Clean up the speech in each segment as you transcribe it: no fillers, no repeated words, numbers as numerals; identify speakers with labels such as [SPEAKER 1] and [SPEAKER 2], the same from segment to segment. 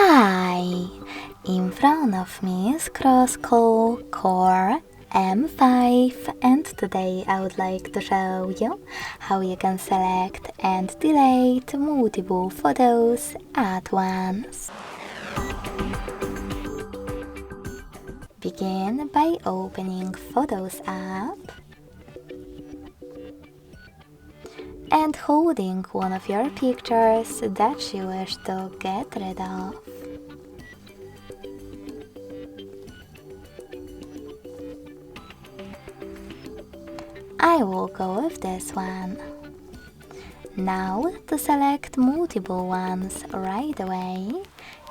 [SPEAKER 1] Hi! In front of me is CROSSCALL Core M5, and today I would like to show you how you can select and delete multiple photos at once. Begin by opening Photos app and holding one of your pictures that you wish to get rid of. I will go with this one. Now, to select multiple ones right away,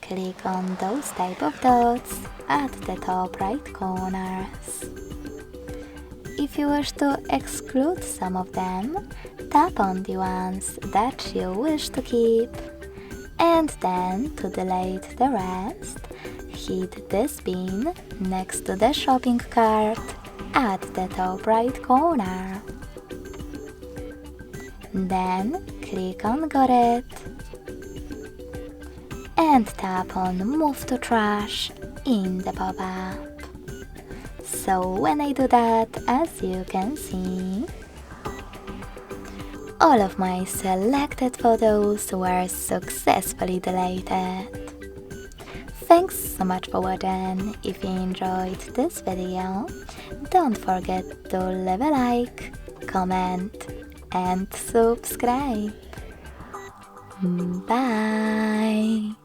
[SPEAKER 1] click on those type of dots at the top right corners. If you wish to exclude some of them, tap on the ones that you wish to keep, and then to delete the rest, hit this bin next to the shopping cart at the top right corner. Then click on Got It and tap on Move to Trash in the pop-up. So when I do that, as you can see, all of my selected photos were successfully deleted. Thanks so much for watching. If you enjoyed this video, don't forget to leave a like, comment and subscribe. Bye!